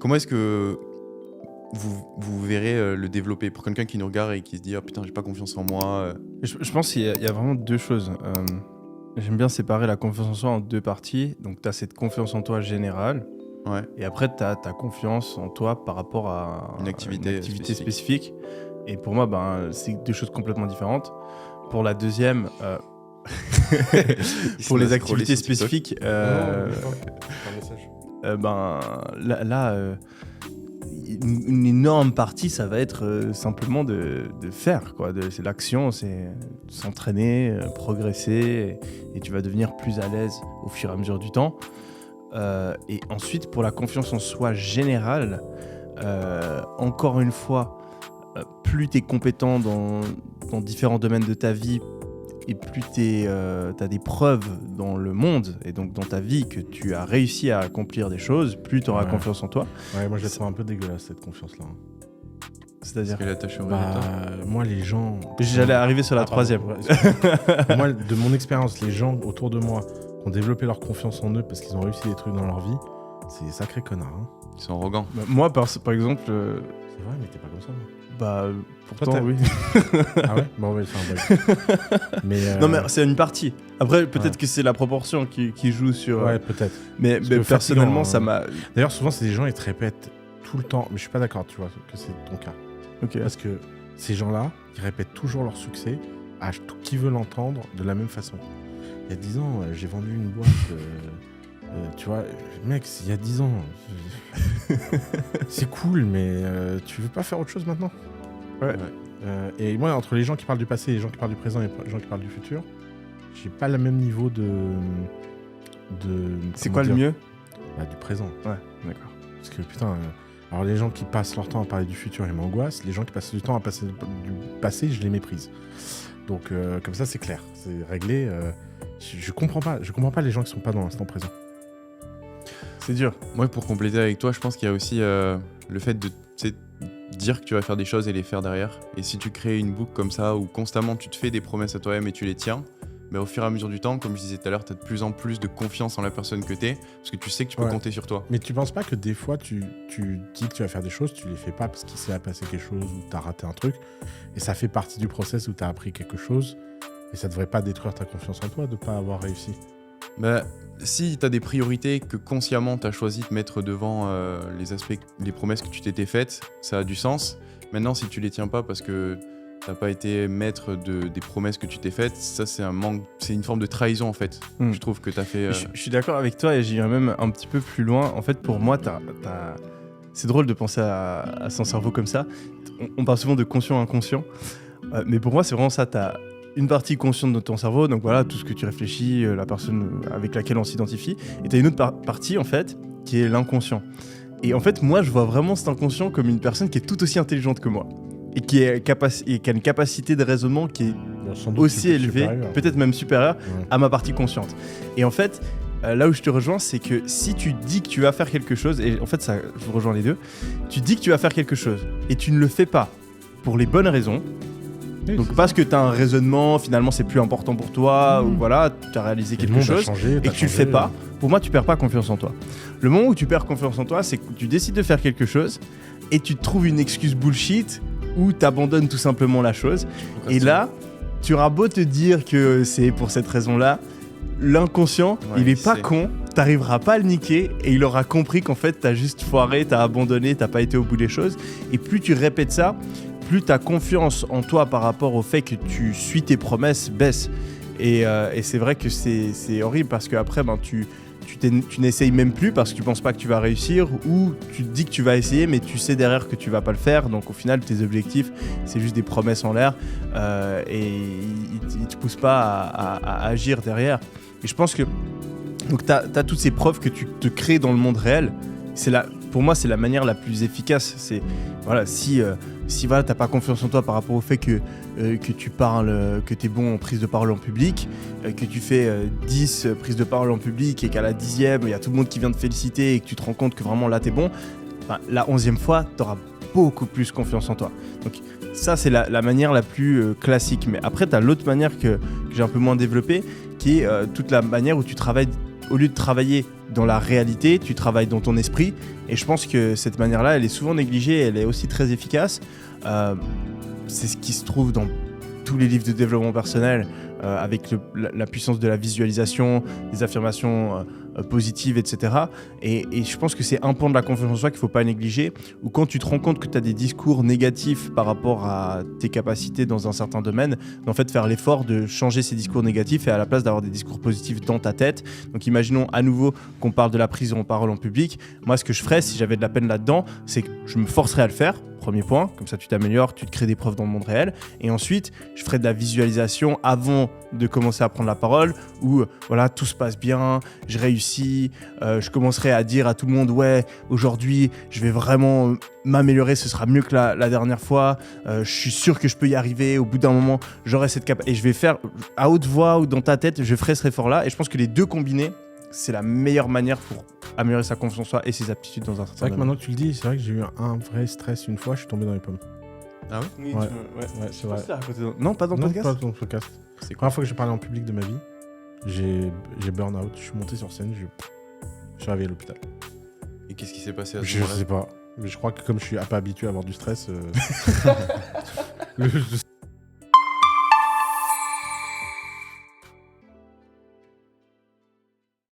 Comment est-ce que vous verrez le développer pour quelqu'un qui nous regarde et qui se dit oh putain j'ai pas confiance en moi Je pense qu'il y a vraiment deux choses. J'aime bien séparer la confiance en soi en deux parties. Donc tu as cette confiance en toi générale. Ouais. Et après tu as ta confiance en toi par rapport à Une activité spécifique. Et pour moi, c'est deux choses complètement différentes. Pour la deuxième, pour les activités spécifiques, une énorme partie, ça va être simplement de faire, quoi. C'est l'action, c'est s'entraîner, progresser, et tu vas devenir plus à l'aise au fur et à mesure du temps. Et ensuite, pour la confiance en soi générale, encore une fois, plus tu es compétent dans différents domaines de ta vie, et plus tu as des preuves dans le monde et donc dans ta vie que tu as réussi à accomplir des choses, plus tu auras confiance en toi. Ouais, moi je la trouve un peu dégueulasse cette confiance-là. C'est-à-dire que l'attache au résultat. Moi les gens... J'allais arriver sur la troisième. Moi, de mon expérience, les gens autour de moi qui ont développé leur confiance en eux parce qu'ils ont réussi des trucs dans leur vie, c'est des sacrés connards. Hein. Ils sont arrogants. Moi par exemple... C'est vrai, mais t'es pas comme ça. Pourtant, oui. Ah ouais? Bon, ouais, c'est un bug. Non, mais c'est une partie. Après, peut-être que c'est la proportion qui joue sur... Ouais, peut-être. Mais personnellement, ça m'a... D'ailleurs, souvent, c'est des gens, ils te répètent tout le temps. Mais je suis pas d'accord, tu vois, que c'est ton cas. Okay. Parce que ces gens-là, ils répètent toujours leur succès à tout qui veut l'entendre de la même façon. Il y a 10 ans, j'ai vendu une boîte... tu vois, mec, il y a 10 ans, c'est cool, mais tu veux pas faire autre chose maintenant? Ouais. Et moi, entre les gens qui parlent du passé, les gens qui parlent du présent et les gens qui parlent du futur, j'ai pas le même niveau de c'est quoi le mieux? Du présent. Ouais, d'accord. Parce que putain, alors les gens qui passent leur temps à parler du futur, ils m'angoissent. Les gens qui passent du temps à passer du passé, je les méprise. Donc comme ça, c'est clair, c'est réglé. Je comprends pas les gens qui sont pas dans l'instant présent. C'est dur. Moi, pour compléter avec toi, je pense qu'il y a aussi le fait de dire que tu vas faire des choses et les faire derrière. Et si tu crées une boucle comme ça, où constamment tu te fais des promesses à toi-même et tu les tiens, au fur et à mesure du temps, comme je disais tout à l'heure, tu as de plus en plus de confiance en la personne que tu es, parce que tu sais que tu peux compter sur toi. Mais tu penses pas que des fois, tu dis que tu vas faire des choses, tu les fais pas parce qu'il s'est passé quelque chose ou tu as raté un truc, et ça fait partie du process où tu as appris quelque chose, et ça devrait pas détruire ta confiance en toi de pas avoir réussi? Si tu as des priorités que consciemment tu as choisi de mettre devant les promesses que tu t'étais faites, ça a du sens. Maintenant, si tu les tiens pas parce que t'as pas été maître des promesses que tu t'es faites, ça c'est un manque, c'est une forme de trahison en fait. Je trouve que t'as fait... Je suis d'accord avec toi et j'irais même un petit peu plus loin. En fait, pour moi, c'est drôle de penser à son cerveau comme ça. On parle souvent de conscient-inconscient, mais pour moi, c'est vraiment ça. T'as une partie consciente de ton cerveau, donc voilà, tout ce que tu réfléchis, la personne avec laquelle on s'identifie, et t'as une autre partie en fait qui est l'inconscient. Et en fait, moi, je vois vraiment cet inconscient comme une personne qui est tout aussi intelligente que moi et qui a une capacité de raisonnement qui est aussi élevée, peut-être même supérieure à ma partie consciente. Et en fait, là où je te rejoins, c'est que si tu dis que tu vas faire quelque chose, et en fait, ça, je vous rejoins les deux, tu dis que tu vas faire quelque chose et tu ne le fais pas pour les bonnes raisons. Donc parce que tu as un raisonnement, finalement c'est plus important pour toi, ou voilà, tu as réalisé quelque chose et que tu le fais pas, pour moi tu perds pas confiance en toi. Le moment où tu perds confiance en toi, c'est que tu décides de faire quelque chose et tu te trouves une excuse bullshit ou tu abandonnes tout simplement la chose. Et là, tu auras beau te dire que c'est pour cette raison-là, l'inconscient, il est pas con, t'arriveras pas à le niquer et il aura compris qu'en fait t'as juste foiré, t'as abandonné, t'as pas été au bout des choses. Et plus tu répètes ça, plus ta confiance en toi par rapport au fait que tu suis tes promesses baisse. Et c'est vrai que c'est horrible parce qu'après, tu n'essayes même plus parce que tu penses pas que tu vas réussir, ou tu te dis que tu vas essayer mais tu sais derrière que tu vas pas le faire. Donc au final, tes objectifs, c'est juste des promesses en l'air et ils te poussent pas à agir derrière. Et je pense que donc t'as toutes ces preuves que tu te crées dans le monde réel. Pour moi, c'est la manière la plus efficace. C'est voilà, si voilà, t'as pas confiance en toi par rapport au fait que tu parles, que t'es bon en prise de parole en public, que tu fais 10 prises de parole en public et qu'à la 10e, il y a tout le monde qui vient te féliciter et que tu te rends compte que vraiment là t'es bon, la 11e fois, t'auras beaucoup plus confiance en toi. Donc ça, c'est la manière la plus classique. Mais après, t'as l'autre manière que j'ai un peu moins développée, qui est toute la manière où tu travailles au lieu de travailler dans la réalité, tu travailles dans ton esprit. Et je pense que cette manière-là, elle est souvent négligée, elle est aussi très efficace. C'est ce qui se trouve dans tous les livres de développement personnel, avec la puissance de la visualisation, des affirmations positives, etc. Et je pense que c'est un point de la confiance en soi qu'il ne faut pas négliger, où quand tu te rends compte que tu as des discours négatifs par rapport à tes capacités dans un certain domaine, en fait faire l'effort de changer ces discours négatifs et à la place d'avoir des discours positifs dans ta tête. Donc imaginons à nouveau qu'on parle de la prise en parole en public. Moi, ce que je ferais si j'avais de la peine là-dedans, c'est que je me forcerais à le faire. Premier point, comme ça tu t'améliores, tu te crées des preuves dans le monde réel. Et ensuite, je ferai de la visualisation avant de commencer à prendre la parole, où voilà, tout se passe bien, je réussis, je commencerai à dire à tout le monde, ouais, aujourd'hui, je vais vraiment m'améliorer, ce sera mieux que la dernière fois, je suis sûr que je peux y arriver, au bout d'un moment, j'aurai cette capacité. Et je vais faire, à haute voix ou dans ta tête, je ferai cet effort-là. Et je pense que les deux combinés, c'est la meilleure manière pour améliorer sa confiance en soi et ses aptitudes dans un certain C'est vrai que domaine. maintenant que tu le dis, c'est vrai que j'ai eu un vrai stress une fois, je suis tombé dans les pommes. Ah ouais? Oui, Ouais. ouais, c'est vrai. Non, pas dans le Non, podcast. pas dans le podcast. C'est La première fois que j'ai parlé en public de ma vie, j'ai burn out, je suis monté sur scène, je suis arrivé à l'hôpital. Et qu'est-ce qui s'est passé à ce Je moment-là? sais pas. Mais je crois que comme je suis pas habitué à avoir du stress,